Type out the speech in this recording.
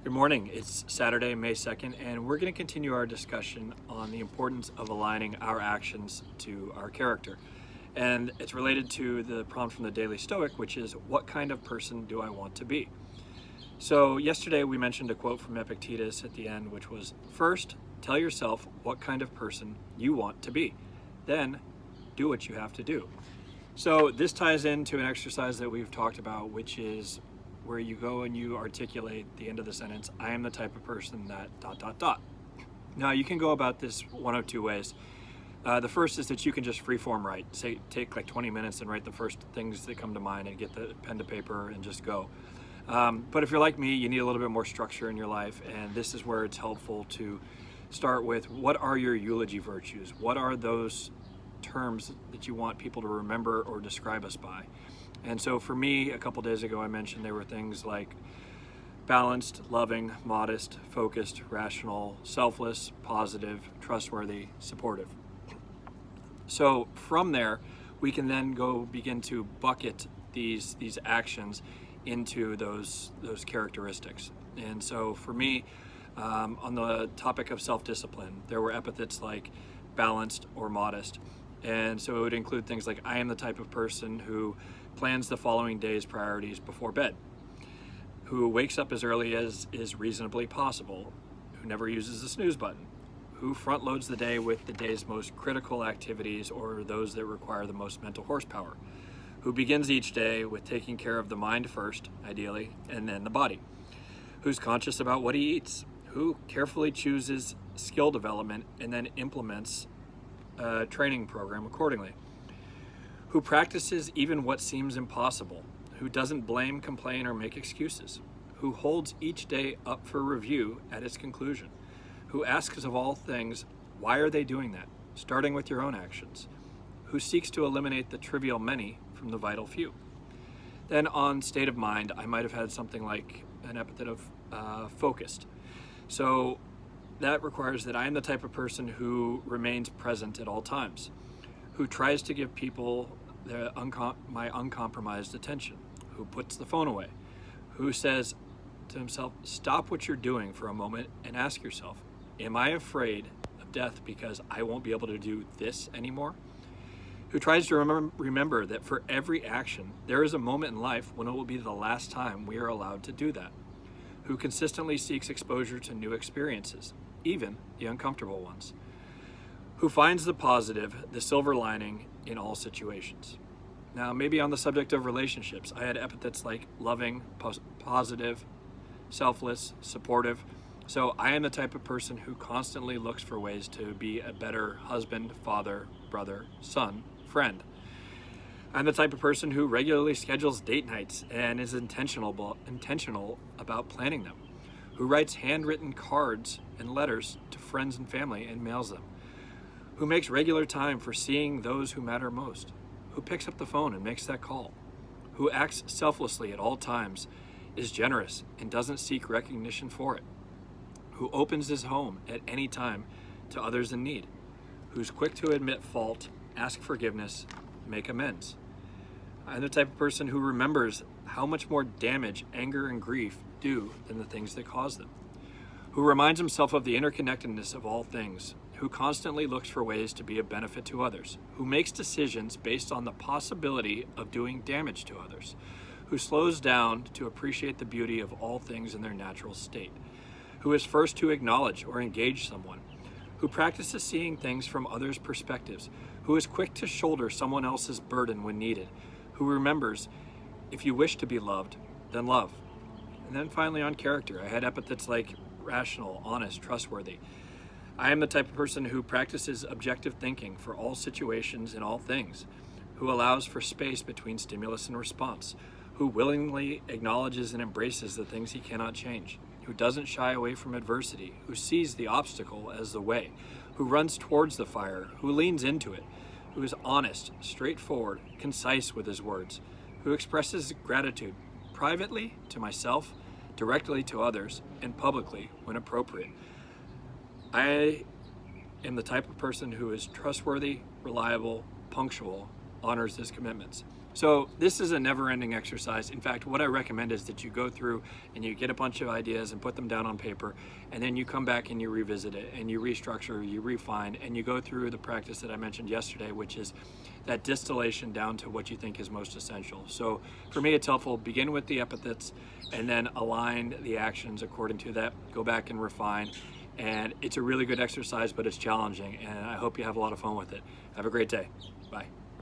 Good morning. It's Saturday, May 2nd, and we're going to continue our discussion on the importance of aligning our actions to our character. And it's related to the prompt from the Daily Stoic, which is, what kind of person do I want to be? So yesterday we mentioned a quote from Epictetus at the end, which was, first, tell yourself what kind of person you want to be. Then do what you have to do. So this ties into an exercise that we've talked about, which is where you go and you articulate the end of the sentence, I am the type of person that ... Now you can go about this one of two ways. The first is that you can just freeform write. Say, take like 20 minutes and write the first things that come to mind and get the pen to paper and just go. But if you're like me, you need a little bit more structure in your life, and this is where it's helpful to start with, what are your eulogy virtues? What are those terms that you want people to remember or describe us by? And so for me, a couple days ago, I mentioned there were things like balanced, loving, modest, focused, rational, selfless, positive, trustworthy, supportive. So from there, we can then go begin to bucket these actions into those characteristics. And so for me, on the topic of self-discipline, there were epithets like balanced or modest. And so it would include things like, I am the type of person who plans the following day's priorities before bed, who wakes up as early as is reasonably possible, who never uses the snooze button, who front loads the day with the day's most critical activities or those that require the most mental horsepower, who begins each day with taking care of the mind first, ideally, and then the body, who's conscious about what he eats, who carefully chooses skill development and then implements a training program accordingly, who practices even what seems impossible, who doesn't blame, complain, or make excuses, who holds each day up for review at its conclusion, who asks of all things, why are they doing that, starting with your own actions, who seeks to eliminate the trivial many from the vital few. Then on state of mind, I might have had something like an epithet of focused. So that requires that I am the type of person who remains present at all times, who tries to give people my uncompromised attention, who puts the phone away, who says to himself, stop what you're doing for a moment and ask yourself, am I afraid of death because I won't be able to do this anymore? Who tries to remember that for every action, there is a moment in life when it will be the last time we are allowed to do that, who consistently seeks exposure to new experiences, even the uncomfortable ones, who finds the positive, the silver lining in all situations. Now, maybe on the subject of relationships, I had epithets like loving, positive, selfless, supportive. So I am the type of person who constantly looks for ways to be a better husband, father, brother, son, friend. I'm the type of person who regularly schedules date nights and is intentional about planning them, who writes handwritten cards and letters to friends and family and mails them, who makes regular time for seeing those who matter most, who picks up the phone and makes that call, who acts selflessly at all times, is generous and doesn't seek recognition for it, who opens his home at any time to others in need, who's quick to admit fault, ask forgiveness, make amends. I'm the type of person who remembers how much more damage anger and grief do than the things that cause them, who reminds himself of the interconnectedness of all things, who constantly looks for ways to be of benefit to others, who makes decisions based on the possibility of doing damage to others, who slows down to appreciate the beauty of all things in their natural state, who is first to acknowledge or engage someone, who practices seeing things from others' perspectives, who is quick to shoulder someone else's burden when needed, who remembers, if you wish to be loved, then love. And then finally on character, I had epithets like rational, honest, trustworthy. I am the type of person who practices objective thinking for all situations and all things, who allows for space between stimulus and response, who willingly acknowledges and embraces the things he cannot change, who doesn't shy away from adversity, who sees the obstacle as the way, who runs towards the fire, who leans into it, who is honest, straightforward, concise with his words, who expresses gratitude privately to myself, directly to others, and publicly when appropriate. I am the type of person who is trustworthy, reliable, punctual, honors his commitments. So this is a never-ending exercise. In fact, what I recommend is that you go through and you get a bunch of ideas and put them down on paper, and then you come back and you revisit it and you restructure, you refine, and you go through the practice that I mentioned yesterday, which is that distillation down to what you think is most essential. So for me, it's helpful, begin with the epithets and then align the actions according to that, go back and refine. And it's a really good exercise, but it's challenging, and I hope you have a lot of fun with it. Have a great day. Bye.